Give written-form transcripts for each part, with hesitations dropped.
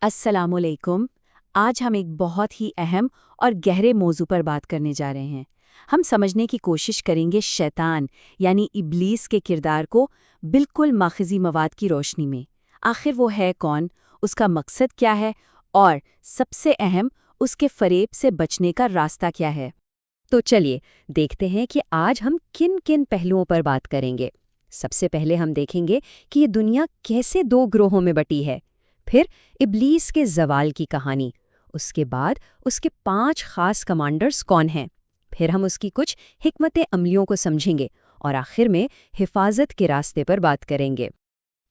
السلام علیکم۔ آج ہم ایک بہت ہی اہم اور گہرے موضوع پر بات کرنے جا رہے ہیں۔ ہم سمجھنے کی کوشش کریں گے شیطان یعنی ابلیس کے کردار کو بالکل ماخذی مواد کی روشنی میں۔ آخر وہ ہے کون، اس کا مقصد کیا ہے، اور سب سے اہم، اس کے فریب سے بچنے کا راستہ کیا ہے۔ تو چلیے دیکھتے ہیں کہ آج ہم کن کن پہلوؤں پر بات کریں گے۔ سب سے پہلے ہم دیکھیں گے کہ یہ دنیا کیسے دو گروہوں میں بٹی ہے، پھر ابلیس کے زوال کی کہانی، اس کے بعد اس کے 5 خاص کمانڈرز کون ہیں، پھر ہم اس کی کچھ حکمت عملیوں کو سمجھیں گے، اور آخر میں حفاظت کے راستے پر بات کریں گے۔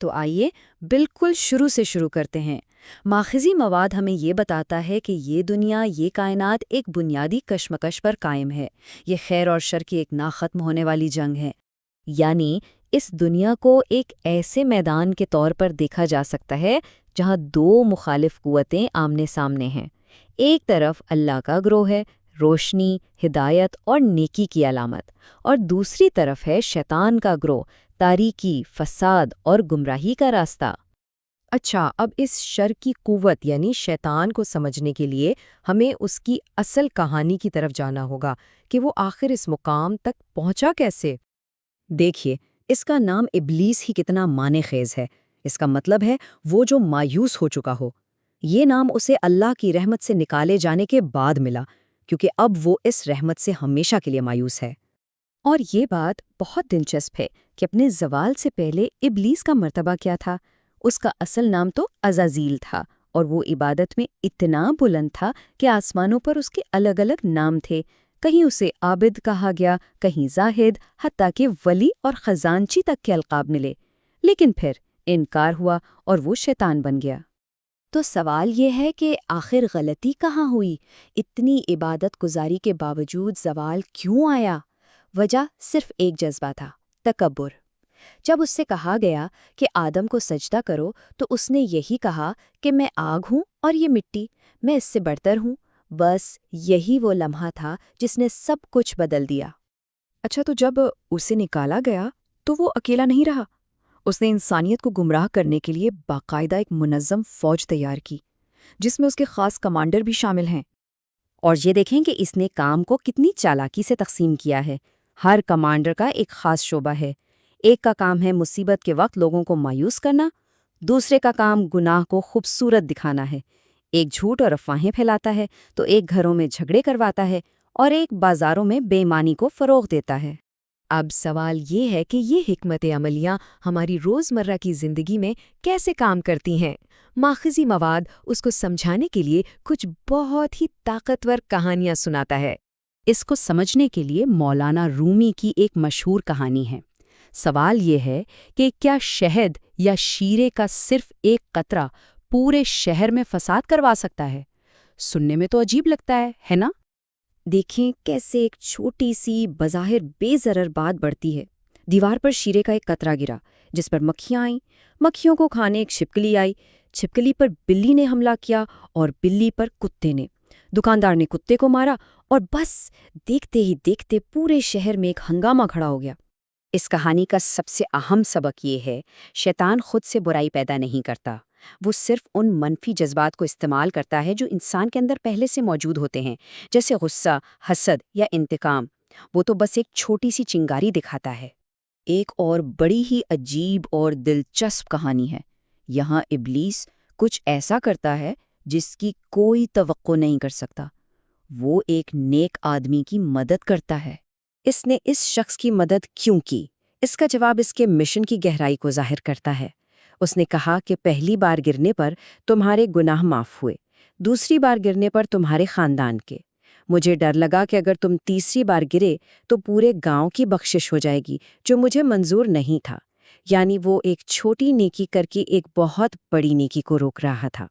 تو آئیے بالکل شروع سے شروع کرتے ہیں۔ ماخذی مواد ہمیں یہ بتاتا ہے کہ یہ دنیا، یہ کائنات ایک بنیادی کشمکش پر قائم ہے۔ یہ خیر اور شر کی ایک ناختم ہونے والی جنگ ہے۔ یعنی اس دنیا کو ایک ایسے میدان کے طور پر دیکھا جا سکتا ہے جہاں 2 مخالف قوتیں آمنے سامنے ہیں۔ ایک طرف اللہ کا گروہ ہے، روشنی، ہدایت اور نیکی کی علامت، اور دوسری طرف ہے شیطان کا گروہ، تاریکی، فساد اور گمراہی کا راستہ۔ اچھا، اب اس شر کی قوت یعنی شیطان کو سمجھنے کے لیے ہمیں اس کی اصل کہانی کی طرف جانا ہوگا کہ وہ آخر اس مقام تک پہنچا کیسے۔ دیکھیے، اس کا نام ابلیس ہی کتنا معنی خیز ہے۔ اس کا مطلب ہے وہ جو مایوس ہو چکا ہو۔ یہ نام اسے اللہ کی رحمت سے نکالے جانے کے بعد ملا، کیونکہ اب وہ اس رحمت سے ہمیشہ کے لیے مایوس ہے۔ اور یہ بات بہت دلچسپ ہے کہ اپنے زوال سے پہلے ابلیس کا مرتبہ کیا تھا۔ اس کا اصل نام تو عزازیل تھا، اور وہ عبادت میں اتنا بلند تھا کہ آسمانوں پر اس کے الگ الگ نام تھے۔ کہیں اسے عابد کہا گیا، کہیں زاہد، حتیٰ کہ ولی اور خزانچی تک کے القاب ملے۔ لیکن پھر انکار ہوا اور وہ شیطان بن گیا۔ تو سوال یہ ہے کہ آخر غلطی کہاں ہوئی؟ اتنی عبادت گزاری کے باوجود زوال کیوں آیا؟ وجہ صرف ایک جذبہ تھا، تکبر۔ جب اس سے کہا گیا کہ آدم کو سجدہ کرو تو اس نے یہی کہا کہ میں آگ ہوں اور یہ مٹی، میں اس سے بڑھتر ہوں۔ بس یہی وہ لمحہ تھا جس نے سب کچھ بدل دیا۔ اچھا، تو جب اسے نکالا گیا تو وہ اکیلا نہیں رہا۔ اس نے انسانیت کو گمراہ کرنے کے لیے باقاعدہ ایک منظم فوج تیار کی، جس میں اس کے خاص کمانڈر بھی شامل ہیں۔ اور یہ دیکھیں کہ اس نے کام کو کتنی چالاکی سے تقسیم کیا ہے۔ ہر کمانڈر کا ایک خاص شعبہ ہے۔ ایک کا کام ہے مصیبت کے وقت لوگوں کو مایوس کرنا، دوسرے کا کام گناہ کو خوبصورت دکھانا ہے، ایک جھوٹ اور افواہیں پھیلاتا ہے، تو ایک گھروں میں جھگڑے کرواتا ہے، اور ایک بازاروں میں بے ایمانی کو فروغ دیتا ہے۔ اب سوال یہ ہے کہ یہ حکمت عملیاں ہماری روزمرہ کی زندگی میں کیسے کام کرتی ہیں؟ ماخذی مواد اس کو سمجھانے کے لیے کچھ بہت ہی طاقتور کہانیاں سناتا ہے۔ اس کو سمجھنے کے لیے مولانا رومی کی ایک مشہور کہانی ہے۔ سوال یہ ہے کہ کیا شہد یا شیرے کا صرف ایک قطرہ پورے شہر میں فساد کروا سکتا ہے؟ سننے میں تو عجیب لگتا ہے نا؟ دیکھیں کیسے ایک چھوٹی سی بظاہر بے ضرر بات بڑھتی ہے۔ دیوار پر شیرے کا ایک قطرہ گرا، جس پر مکھیاں آئیں۔ مکھیوں کو کھانے ایک چھپکلی آئی، چھپکلی پر بلی نے حملہ کیا، اور بلی پر کتے نے۔ دکاندار نے کتے کو مارا، اور بس دیکھتے ہی دیکھتے پورے شہر میں ایک ہنگامہ کھڑا ہو گیا۔ اس کہانی کا سب سے اہم سبق یہ ہے، شیطان خود سے برائی پیدا نہیں کرتا، وہ صرف ان منفی جذبات کو استعمال کرتا ہے جو انسان کے اندر پہلے سے موجود ہوتے ہیں، جیسے غصہ، حسد یا انتقام۔ وہ تو بس ایک چھوٹی سی چنگاری دکھاتا ہے۔ ایک اور بڑی ہی عجیب اور دلچسپ کہانی ہے۔ یہاں ابلیس کچھ ایسا کرتا ہے جس کی کوئی توقع نہیں کر سکتا۔ وہ ایک نیک آدمی کی مدد کرتا ہے۔ اس نے اس شخص کی مدد کیوں کی؟ اس کا جواب اس کے مشن کی گہرائی کو ظاہر کرتا ہے۔ اس نے کہا کہ پہلی بار گرنے پر تمہارے گناہ معاف ہوئے، دوسری بار گرنے پر تمہارے خاندان کے۔ مجھے ڈر لگا کہ اگر تم تیسری بار گرے تو پورے گاؤں کی بخشش ہو جائے گی، جو مجھے منظور نہیں تھا۔ یعنی وہ ایک چھوٹی نیکی کر کے ایک بہت بڑی نیکی کو روک رہا تھا۔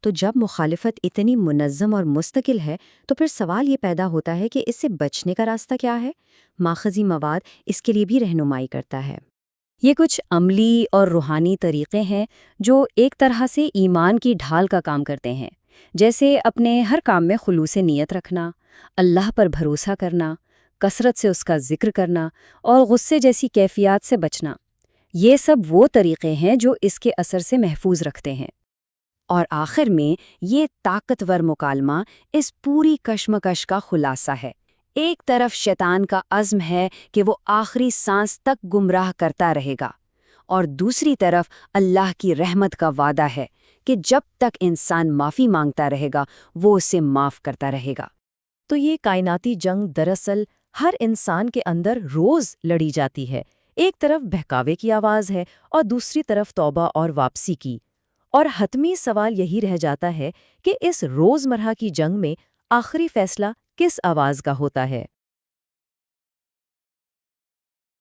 تو جب مخالفت اتنی منظم اور مستقل ہے تو پھر سوال یہ پیدا ہوتا ہے کہ اس سے بچنے کا راستہ کیا ہے؟ ماخذی مواد اس کے لیے بھی رہنمائی کرتا ہے۔ یہ کچھ عملی اور روحانی طریقے ہیں جو ایک طرح سے ایمان کی ڈھال کا کام کرتے ہیں، جیسے اپنے ہر کام میں خلوص نیت رکھنا، اللہ پر بھروسہ کرنا، کثرت سے اس کا ذکر کرنا، اور غصے جیسی کیفیات سے بچنا۔ یہ سب وہ طریقے ہیں جو اس کے اثر سے محفوظ رکھتے ہیں۔ اور آخر میں یہ طاقتور مکالمہ اس پوری کشمکش کا خلاصہ ہے۔ ایک طرف شیطان کا عزم ہے کہ وہ آخری سانس تک گمراہ کرتا رہے گا، اور دوسری طرف اللہ کی رحمت کا وعدہ ہے کہ جب تک انسان معافی مانگتا رہے گا وہ اسے معاف کرتا رہے گا۔ تو یہ کائناتی جنگ دراصل ہر انسان کے اندر روز لڑی جاتی ہے۔ ایک طرف بہکاوے کی آواز ہے اور دوسری طرف توبہ اور واپسی کی، اور حتمی سوال یہی رہ جاتا ہے کہ اس روزمرہ کی جنگ میں آخری فیصلہ کس آواز کا ہوتا ہے؟